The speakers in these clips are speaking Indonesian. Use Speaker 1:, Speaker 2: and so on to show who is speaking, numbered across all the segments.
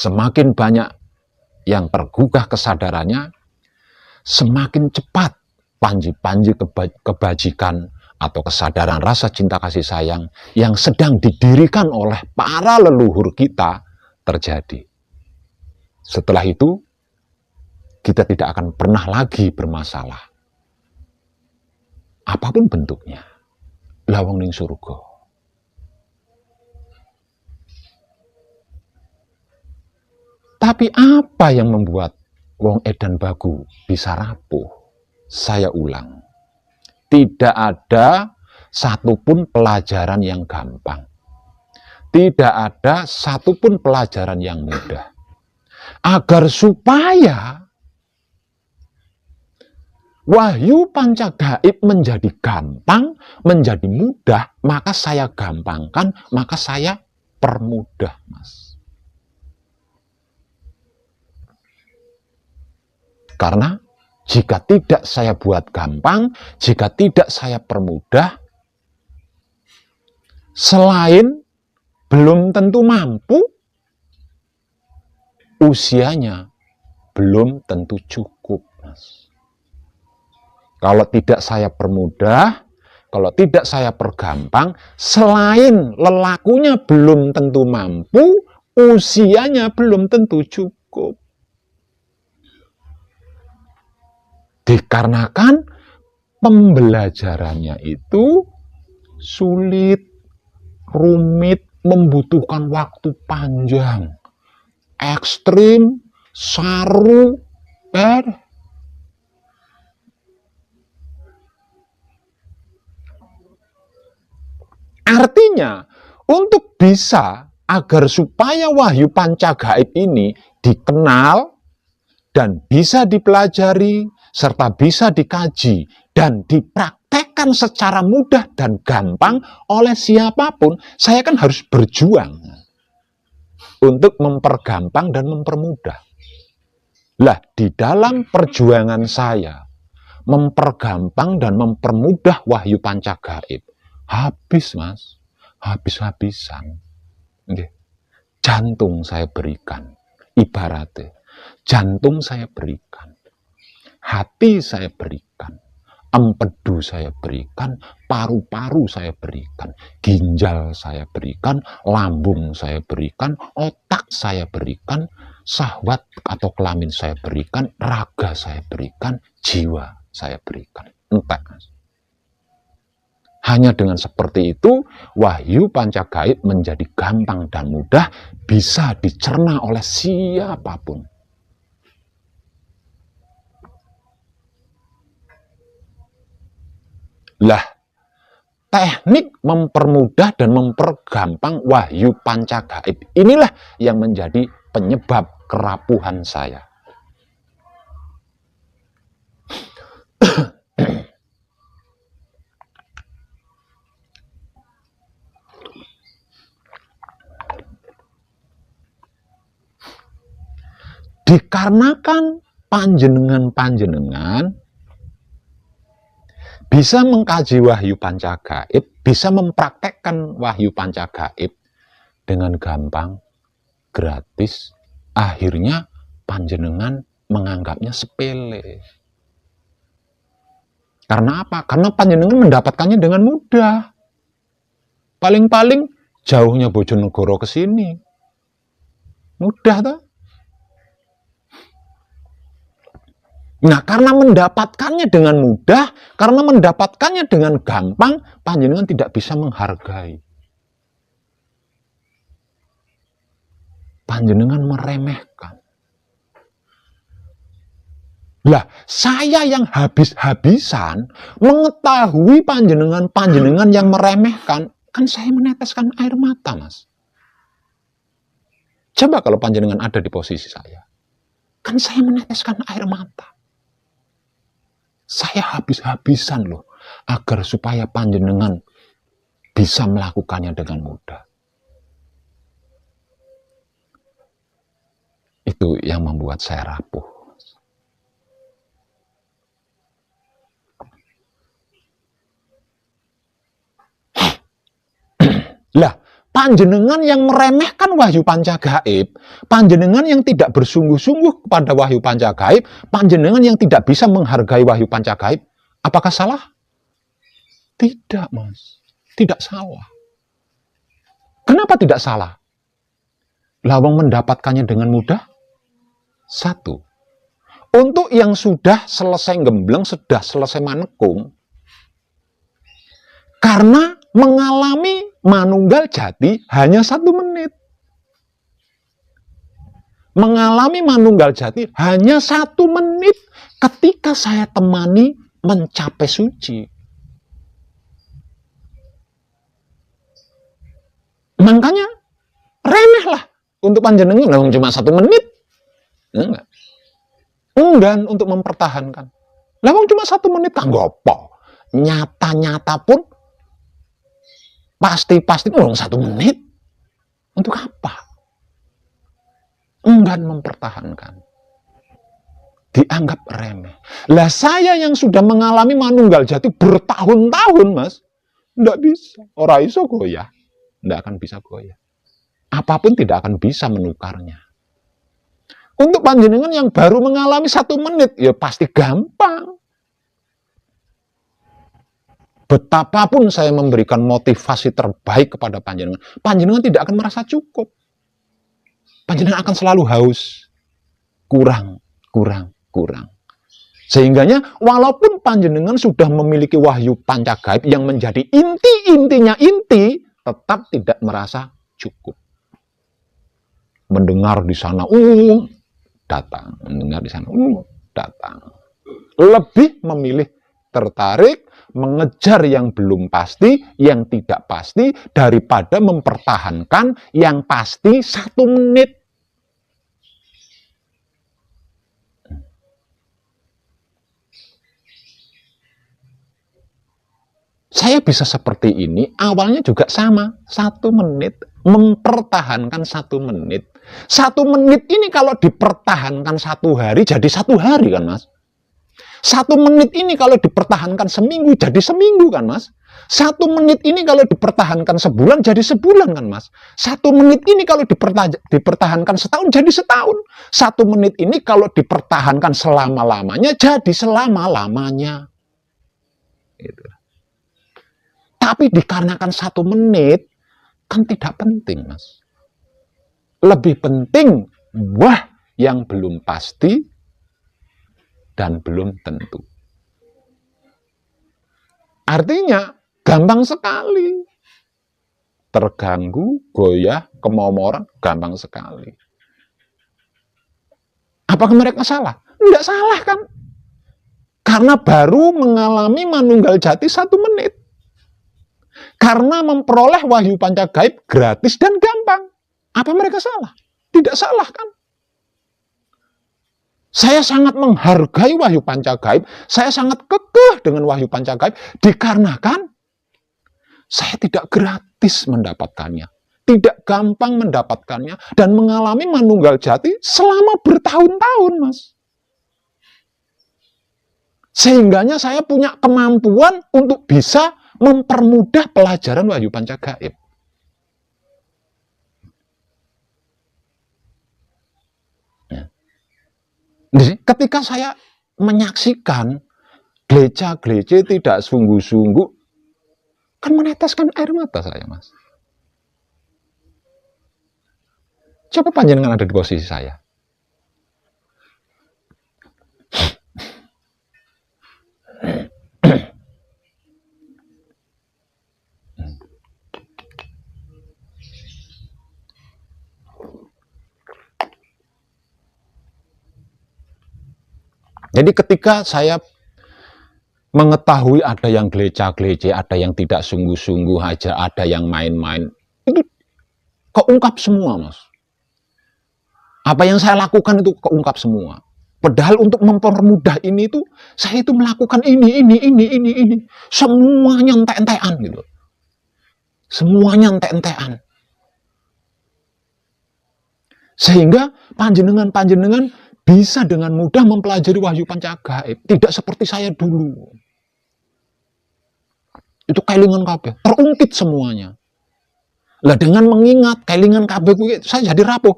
Speaker 1: semakin banyak yang tergugah kesadarannya, semakin cepat panji-panji kebajikan atau kesadaran rasa cinta kasih sayang yang sedang didirikan oleh para leluhur kita terjadi. Setelah itu, kita tidak akan pernah lagi bermasalah. Apapun bentuknya, lawang ning surga. Tapi apa yang membuat wong edan bagu bisa rapuh? Saya ulang, tidak ada satupun pelajaran yang gampang. Tidak ada satupun pelajaran yang mudah. Agar supaya wahyu panca gaib menjadi gampang, menjadi mudah, maka saya gampangkan, maka saya permudah, Mas. Karena jika tidak saya buat gampang, jika tidak saya permudah, selain belum tentu mampu, usianya belum tentu cukup, Mas. Kalau tidak saya permudah, kalau tidak saya pergampang, selain lelakunya belum tentu mampu, usianya belum tentu cukup. Dikarenakan pembelajarannya itu sulit, rumit, membutuhkan waktu panjang, ekstrim, saru, Artinya, untuk bisa agar supaya wahyu panca gaib ini dikenal dan bisa dipelajari, serta bisa dikaji dan dipraktekkan secara mudah dan gampang oleh siapapun, saya kan harus berjuang untuk mempergampang dan mempermudah. Lah, di dalam perjuangan saya mempergampang dan mempermudah wahyu panca gaib, habis, Mas, habis-habisan. Jantung saya berikan, ibaratnya jantung saya berikan, hati saya berikan, empedu saya berikan, paru-paru saya berikan, ginjal saya berikan, lambung saya berikan, otak saya berikan, syahwat atau kelamin saya berikan, raga saya berikan, jiwa saya berikan. Entek. Hanya dengan seperti itu, wahyu panca gaib menjadi gampang dan mudah, bisa dicerna oleh siapapun. Lah, teknik mempermudah dan mempergampang wahyu panca gaib inilah yang menjadi penyebab kerapuhan saya. Dikarenakan panjenengan bisa mengkaji wahyu panca gaib, bisa mempraktekkan wahyu panca gaib dengan gampang, gratis, akhirnya panjenengan menganggapnya sepele. Karena apa? Karena panjenengan mendapatkannya dengan mudah. Paling-paling jauhnya Bojonegoro ke sini. Mudah toh? Nah, karena mendapatkannya dengan mudah, karena mendapatkannya dengan gampang, panjenengan tidak bisa menghargai. Panjenengan meremehkan. Lah, saya yang habis-habisan mengetahui panjenengan yang meremehkan, kan saya meneteskan air mata, Mas. Coba kalau panjenengan ada di posisi saya, kan saya meneteskan air mata. Saya habis-habisan loh, agar supaya panjenengan bisa melakukannya dengan mudah. Itu yang membuat saya rapuh. Lah, Panjenengan yang meremehkan wahyu pancagaib, panjenengan yang tidak bersungguh-sungguh kepada wahyu pancagaib, panjenengan yang tidak bisa menghargai wahyu pancagaib, apakah salah? Tidak, Mas. Tidak salah. Kenapa tidak salah? Lawang mendapatkannya dengan mudah? Satu, untuk yang sudah selesai gembleng, sudah selesai manekung, karena mengalami manunggal jati hanya 1 menit. Mengalami manunggal jati hanya 1 menit ketika saya temani mencapai suci. Makanya remehlah untuk panjenengan, cuma 1 menit. Enggak. Enggan untuk mempertahankan. Lawang cuma 1 menit kan gopo. Nyata-nyata pun pasti 1 menit. Untuk apa? Enggan mempertahankan. Dianggap remeh. Lah saya yang sudah mengalami manunggal jati bertahun-tahun, Mas, enggak bisa. Ora iso goyah. Enggak akan bisa goyah. Apapun tidak akan bisa menukarnya. Untuk panjenengan yang baru mengalami 1 menit, ya pasti gampang. Betapapun saya memberikan motivasi terbaik kepada panjenengan, panjenengan tidak akan merasa cukup. Panjenengan akan selalu haus. Kurang. Sehingganya, walaupun panjenengan sudah memiliki wahyu pancagaib yang menjadi inti-intinya inti, tetap tidak merasa cukup. Mendengar di sana, datang. Mendengar di sana, datang. Lebih memilih tertarik, mengejar yang belum pasti, yang tidak pasti, daripada mempertahankan yang pasti 1 menit. Saya bisa seperti ini, awalnya juga sama, 1 menit, mempertahankan 1 menit. 1 menit ini kalau dipertahankan 1 hari, jadi 1 hari kan, Mas? 1 menit ini kalau dipertahankan seminggu, jadi seminggu kan, Mas? 1 menit ini kalau dipertahankan sebulan, jadi sebulan kan, Mas? 1 menit ini kalau dipertahankan setahun, jadi setahun. 1 menit ini kalau dipertahankan selama-lamanya, jadi selama-lamanya. Gitu. Tapi dikarenakan 1 menit, kan tidak penting, Mas. Lebih penting, yang belum pasti dan belum tentu. Artinya, gampang sekali. Terganggu, goyah, kemomoran, gampang sekali. Apakah mereka salah? Tidak salah kan? Karena baru mengalami manunggal jati 1 menit. Karena memperoleh wahyu pancagaib gratis dan gampang. Apa mereka salah? Tidak salah kan? Saya sangat menghargai wahyu pancagaib. Saya sangat kekeh dengan wahyu pancagaib. Dikarenakan saya tidak gratis mendapatkannya. Tidak gampang mendapatkannya. Dan mengalami manunggal jati selama bertahun-tahun, Mas. Sehingganya saya punya kemampuan untuk bisa mempermudah pelajaran wahyu pancagaib. Ketika saya menyaksikan gereja-gereja tidak sungguh-sungguh, kan meneteskan air mata saya, Mas. Coba panjenengan ada di posisi saya. Jadi ketika saya mengetahui ada yang gelece-gelece, ada yang tidak sungguh-sungguh aja, ada yang main-main, itu keungkap semua, Mas. Apa yang saya lakukan itu keungkap semua. Padahal untuk mempermudah ini itu, saya itu melakukan ini. Semuanya entek-entekan gitu. Semuanya entek-entekan. Sehingga panjenengan bisa dengan mudah mempelajari wahyu pancagaib. Tidak seperti saya dulu. Itu kelingan kabeh, terungkit semuanya. Lah dengan mengingat kelingan kabeh kuwi saya jadi rapuh.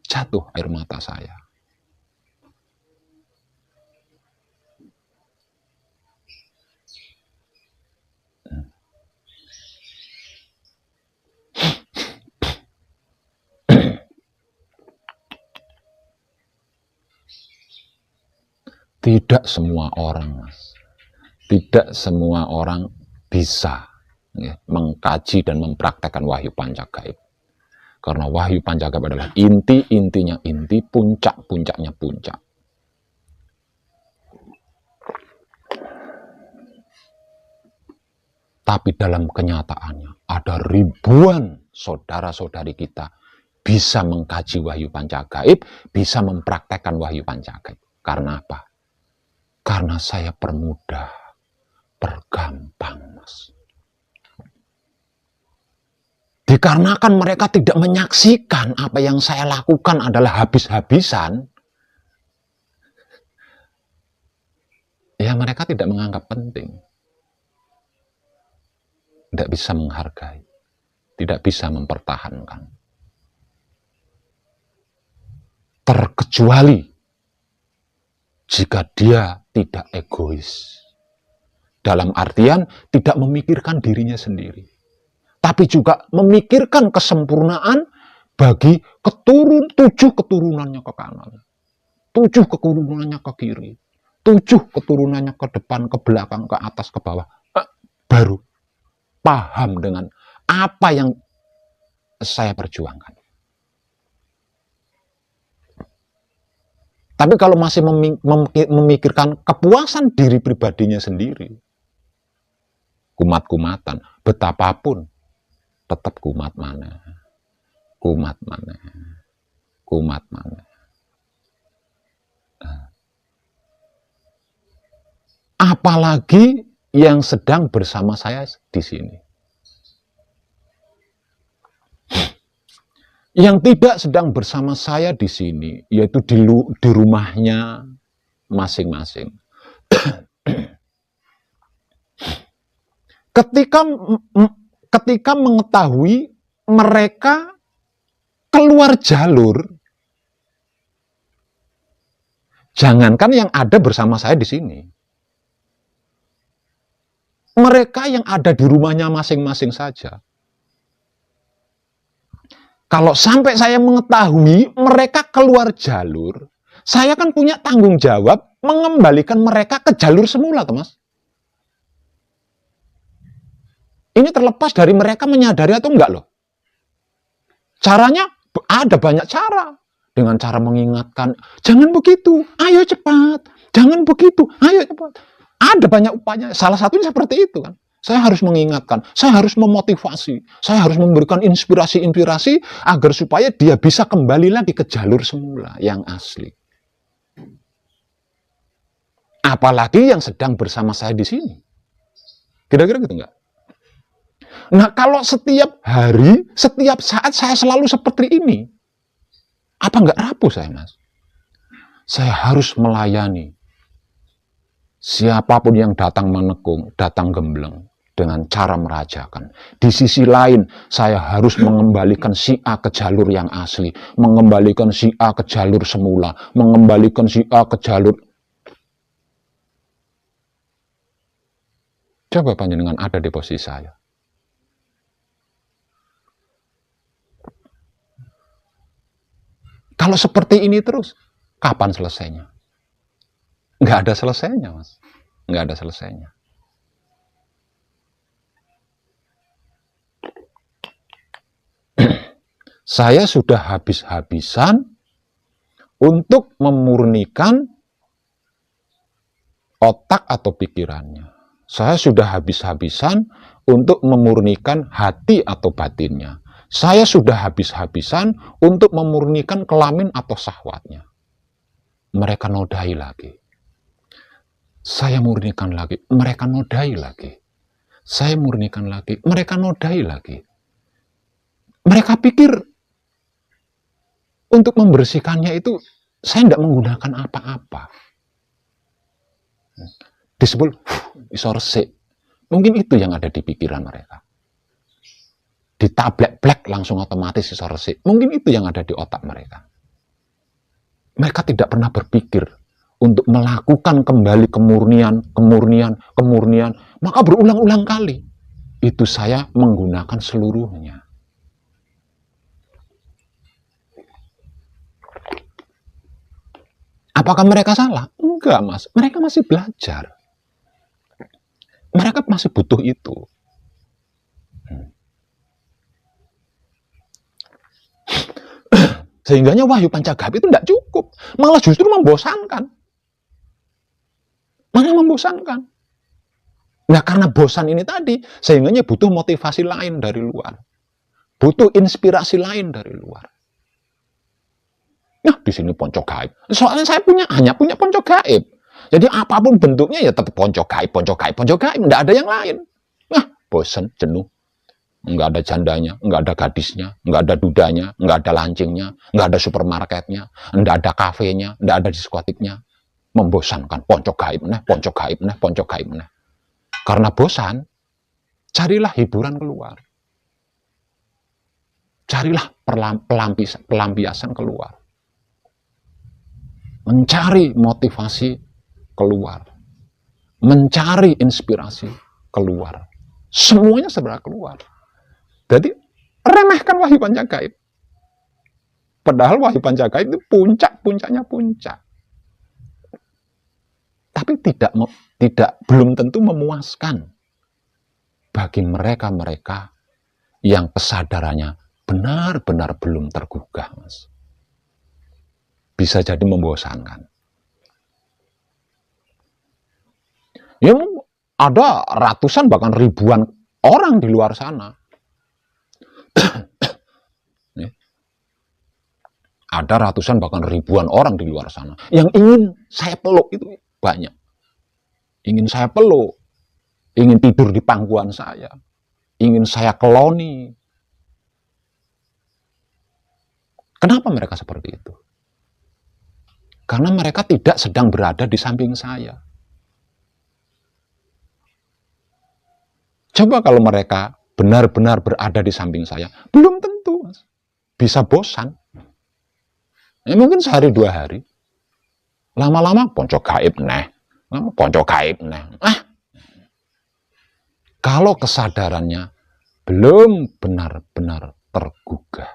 Speaker 1: Jatuh air mata saya. Tidak semua orang, Mas. Tidak semua orang bisa ya, mengkaji dan mempraktekkan wahyu pancagaib. Karena wahyu pancagaib adalah inti-intinya inti, puncak-puncaknya puncak. Tapi dalam kenyataannya ada ribuan saudara-saudari kita bisa mengkaji wahyu pancagaib, bisa mempraktekkan wahyu pancagaib. Karena apa? Karena saya permudah, pergampang, Mas. Dikarenakan mereka tidak menyaksikan apa yang saya lakukan adalah habis-habisan, ya mereka tidak menganggap penting. Tidak bisa menghargai, tidak bisa mempertahankan. Terkecuali jika dia tidak egois. Dalam artian tidak memikirkan dirinya sendiri. Tapi juga memikirkan kesempurnaan bagi 7 keturunannya ke kanan. 7 keturunannya ke kiri. 7 keturunannya ke depan, ke belakang, ke atas, ke bawah. Baru paham dengan apa yang saya perjuangkan. Tapi kalau masih memikirkan kepuasan diri pribadinya sendiri, kumat-kumatan, betapapun, tetap kumat mana. Apalagi yang sedang bersama saya di sini. Yang tidak sedang bersama saya di sini, yaitu di rumahnya masing-masing. Ketika mengetahui mereka keluar jalur, jangankan yang ada bersama saya di sini, mereka yang ada di rumahnya masing-masing saja. Kalau sampai saya mengetahui mereka keluar jalur, saya kan punya tanggung jawab mengembalikan mereka ke jalur semula, Mas. Ini terlepas dari mereka menyadari atau enggak loh. Caranya ada banyak cara. Dengan cara mengingatkan, jangan begitu, ayo cepat. Jangan begitu, ayo cepat. Ada banyak upaya. Salah satunya seperti itu kan. Saya harus mengingatkan, saya harus memotivasi, saya harus memberikan inspirasi-inspirasi agar supaya dia bisa kembali lagi ke jalur semula yang asli. Apalagi yang sedang bersama saya di sini. Kira-kira gitu enggak? Nah, kalau setiap hari, setiap saat saya selalu seperti ini, apa enggak rapuh saya, Mas? Saya harus melayani siapapun yang datang menekung, datang gembleng, dengan cara merajakan. Di sisi lain, saya harus mengembalikan si A ke jalur yang asli, mengembalikan si A ke jalur semula, mengembalikan si A ke jalur. Coba panjenengan ada di posisi saya. Kalau seperti ini terus, kapan selesainya? Nggak ada selesainya, Mas. Nggak ada selesainya. Saya sudah habis-habisan untuk memurnikan otak atau pikirannya. Saya sudah habis-habisan untuk memurnikan hati atau batinnya. Saya sudah habis-habisan untuk memurnikan kelamin atau syahwatnya. Mereka nodai lagi. Saya murnikan lagi. Mereka nodai lagi. Saya murnikan lagi. Mereka nodai lagi. Mereka pikir untuk membersihkannya itu saya tidak menggunakan apa-apa. Disebut iso resik. Mungkin itu yang ada di pikiran mereka. ditablek-blek langsung otomatis iso resik. Mungkin itu yang ada di otak mereka. Mereka tidak pernah berpikir untuk melakukan kembali kemurnian. Maka berulang-ulang kali. Itu saya menggunakan seluruhnya. Apakah mereka salah? Enggak, Mas. Mereka masih belajar. Mereka masih butuh itu. Sehingganya wahyu pancagaib itu tidak cukup. Malah justru membosankan. Malah membosankan. Nah, karena bosan ini tadi, sehingganya butuh motivasi lain dari luar. Butuh inspirasi lain dari luar. Nah, di sini ponco gaib. Soalnya saya hanya punya ponco gaib. Jadi apapun bentuknya ya tetap ponco gaib. Nggak ada yang lain. Nah, bosan, jenuh. Nggak ada jandanya, nggak ada gadisnya, nggak ada dudanya, nggak ada lancingnya, nggak ada supermarketnya, nggak ada kafenya, nggak ada diskotiknya. Membosankan, ponco gaib neh. Karena bosan, carilah hiburan keluar. Carilah pelampiasan keluar. Mencari motivasi keluar. Mencari inspirasi keluar. Semuanya sebenarnya keluar. Jadi, remehkan wahyu pancagaib. Padahal wahyu pancagaib itu puncaknya puncak. Tapi belum tentu memuaskan bagi mereka-mereka yang kesadarannya benar-benar belum tergugah, Mas. Bisa jadi membosankan. Ya, ada ratusan bahkan ribuan orang di luar sana. Ada ratusan bahkan ribuan orang di luar sana yang ingin saya peluk, itu banyak. Ingin saya peluk, ingin tidur di pangkuan saya, ingin saya keloni. Kenapa mereka seperti itu? Karena mereka tidak sedang berada di samping saya. Coba kalau mereka benar-benar berada di samping saya, belum tentu, Mas. Bisa bosan. Ya, mungkin sehari 2 hari. Lama-lama ponco gaib neh. Kalau kesadarannya belum benar-benar tergugah.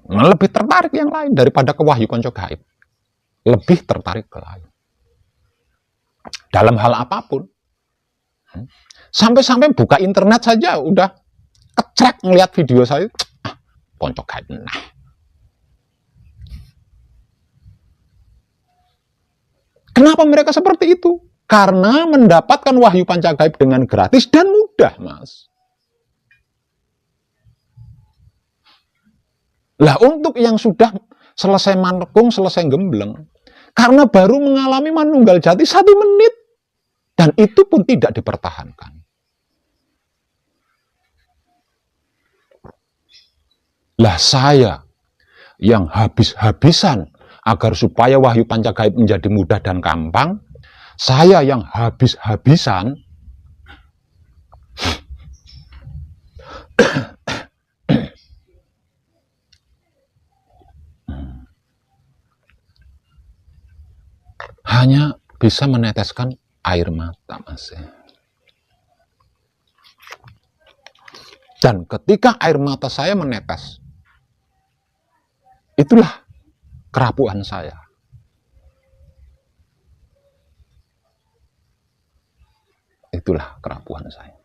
Speaker 1: Lebih tertarik yang lain daripada ke wahyu ponco gaib. Lebih tertarik ke lain. Dalam hal apapun. Sampai-sampai buka internet saja udah kecrek ngelihat video saya. Ponco gaib. Nah. Kenapa mereka seperti itu? Karena mendapatkan wahyu pancagaib dengan gratis dan mudah, Mas. Lah, untuk yang sudah selesai manekung, selesai gembleng, karena baru mengalami manunggal jati 1 menit, dan itu pun tidak dipertahankan. Lah, saya yang habis-habisan agar supaya wahyu pancagaib menjadi mudah dan gampang, saya yang habis-habisan hanya bisa meneteskan air mata, Mas. Dan ketika air mata saya menetes, itulah kerapuhan saya. Itulah kerapuhan saya.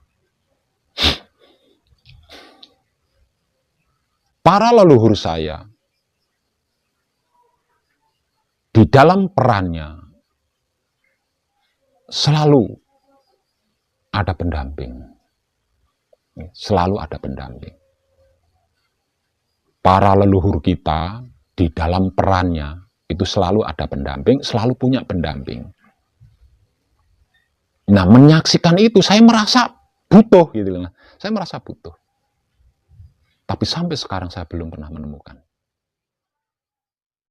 Speaker 1: Para leluhur saya, di dalam perannya, selalu ada pendamping. Selalu ada pendamping. Para leluhur kita, di dalam perannya, itu selalu ada pendamping, selalu punya pendamping. Nah, menyaksikan itu, saya merasa butuh, gitu. Saya merasa butuh. Tapi sampai sekarang saya belum pernah menemukan.